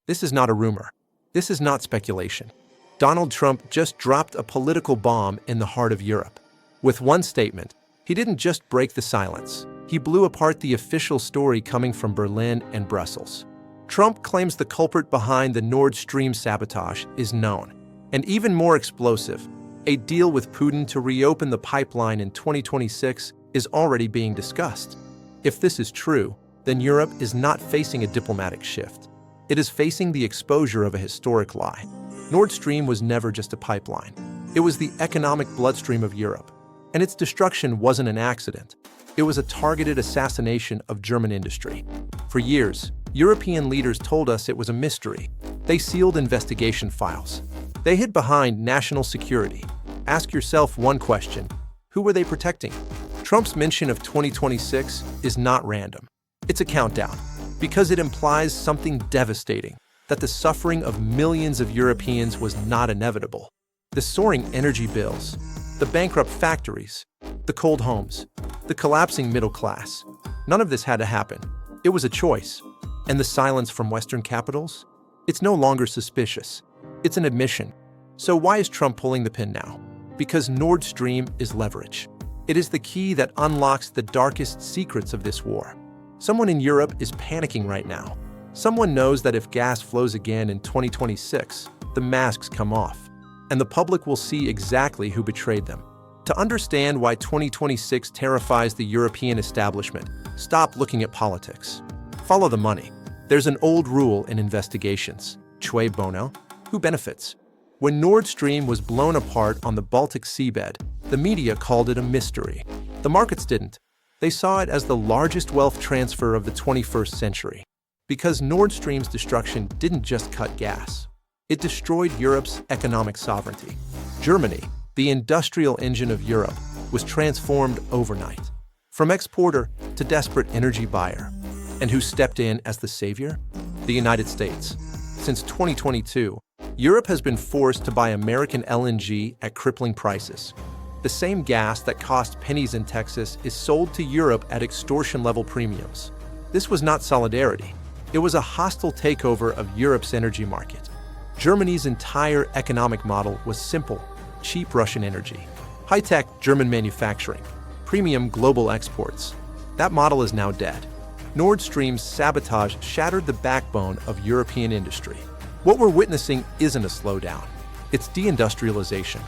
This is not a rumor. This is not speculation. Donald Trump just dropped a political bomb in the heart of Europe. With one statement, he didn't just break the silence. He blew apart the official story coming from Berlin and Brussels. Trump claims the culprit behind the Nord Stream sabotage is known. And even more explosive, a deal with Putin to reopen the pipeline in 2026 is already being discussed. If this is true, then Europe is not facing a diplomatic shift. It is facing the exposure of a historic lie. Nord Stream was never just a pipeline. It was the economic bloodstream of Europe. And its destruction wasn't an accident. It was a targeted assassination of German industry. For years, European leaders told us it was a mystery. They sealed investigation files. They hid behind national security. Ask yourself one question: who were they protecting? Trump's mention of 2026 is not random. It's a countdown, because it implies something devastating, that the suffering of millions of Europeans was not inevitable. The soaring energy bills, the bankrupt factories, the cold homes, the collapsing middle class. None of this had to happen. It was a choice. And the silence from Western capitals? It's no longer suspicious. It's an admission. So why is Trump pulling the pin now? Because Nord Stream is leverage. It is the key that unlocks the darkest secrets of this war. Someone in Europe is panicking right now. Someone knows that if gas flows again in 2026, the masks come off, and the public will see exactly who betrayed them. To understand why 2026 terrifies the European establishment, stop looking at politics. Follow the money. There's an old rule in investigations: cui bono? Who benefits? When Nord Stream was blown apart on the Baltic seabed, the media called it a mystery. The markets didn't. They saw it as the largest wealth transfer of the 21st century. Because Nord Stream's destruction didn't just cut gas. It destroyed Europe's economic sovereignty. Germany, the industrial engine of Europe, was transformed overnight. From exporter to desperate energy buyer. And who stepped in as the savior? The United States. Since 2022, Europe has been forced to buy American LNG at crippling prices. The same gas that cost pennies in Texas is sold to Europe at extortion-level premiums. This was not solidarity. It was a hostile takeover of Europe's energy market. Germany's entire economic model was simple: cheap Russian energy, high-tech German manufacturing, premium global exports. That model is now dead. Nord Stream's sabotage shattered the backbone of European industry. What we're witnessing isn't a slowdown. It's deindustrialization.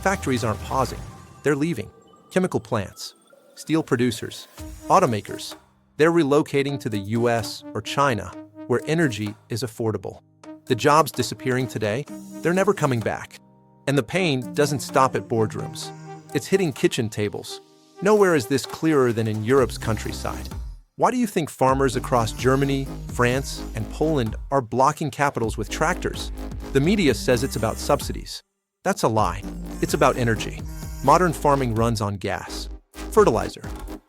Factories aren't pausing. They're leaving. Chemical plants, steel producers, automakers, they're relocating to the US or China, where energy is affordable. The jobs disappearing today, they're never coming back. And the pain doesn't stop at boardrooms. It's hitting kitchen tables. Nowhere is this clearer than in Europe's countryside. Why do you think farmers across Germany, France, and Poland are blocking capitals with tractors? The media says it's about subsidies. That's a lie. It's about energy. Modern farming runs on gas, fertilizer,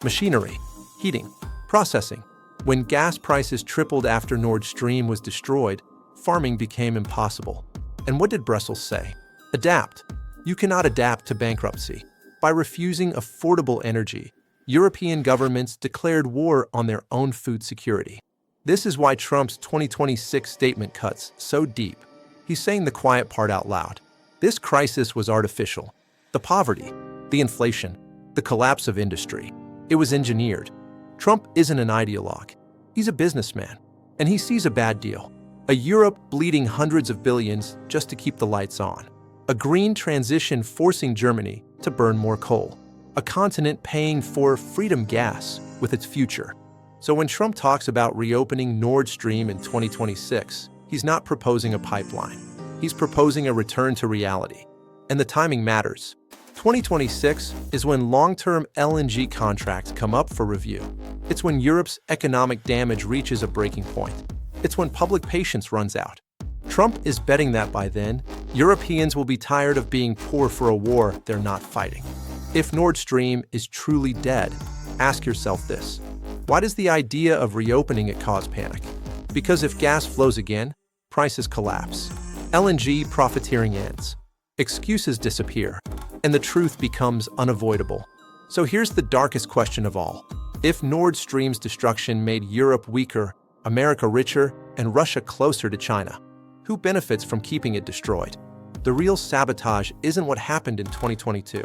machinery, heating, processing. When gas prices tripled after Nord Stream was destroyed, farming became impossible. And what did Brussels say? Adapt. You cannot adapt to bankruptcy. By refusing affordable energy, European governments declared war on their own food security. This is why Trump's 2026 statement cuts so deep. He's saying the quiet part out loud. This crisis was artificial. The poverty, the inflation, the collapse of industry. It was engineered. Trump isn't an ideologue. He's a businessman. And he sees a bad deal. A Europe bleeding hundreds of billions just to keep the lights on. A green transition forcing Germany to burn more coal. A continent paying for freedom gas with its future. So when Trump talks about reopening Nord Stream in 2026, he's not proposing a pipeline. He's proposing a return to reality. And the timing matters. 2026 is when long-term LNG contracts come up for review. It's when Europe's economic damage reaches a breaking point. It's when public patience runs out. Trump is betting that by then, Europeans will be tired of being poor for a war they're not fighting. If Nord Stream is truly dead, ask yourself this: why does the idea of reopening it cause panic? Because if gas flows again, prices collapse. LNG profiteering ends. Excuses disappear, and the truth becomes unavoidable. So here's the darkest question of all. If Nord Stream's destruction made Europe weaker, America richer, and Russia closer to China. Who benefits from keeping it destroyed? The real sabotage isn't what happened in 2022.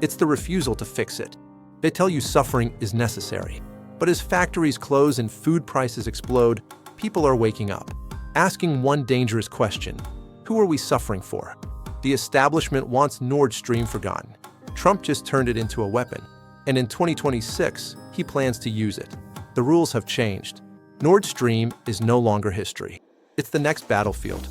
It's the refusal to fix it. They tell you suffering is necessary. But as factories close and food prices explode, people are waking up, asking one dangerous question: who are we suffering for? The establishment wants Nord Stream forgotten. Trump just turned it into a weapon, and in 2026, he plans to use it. The rules have changed. Nord Stream is no longer history. It's the next battlefield.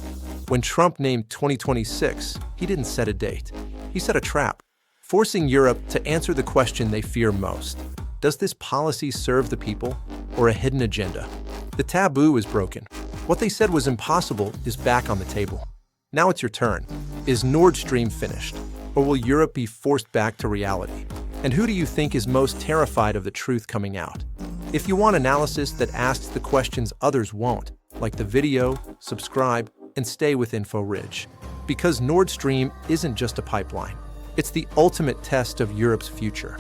When Trump named 2026, he didn't set a date. He set a trap, forcing Europe to answer the question they fear most. Does this policy serve the people or a hidden agenda? The taboo is broken. What they said was impossible is back on the table. Now it's your turn. Is Nord Stream finished, or will Europe be forced back to reality? And who do you think is most terrified of the truth coming out? If you want analysis that asks the questions others won't, like the video, subscribe, and stay with InfoRidge. Because Nord Stream isn't just a pipeline. It's the ultimate test of Europe's future.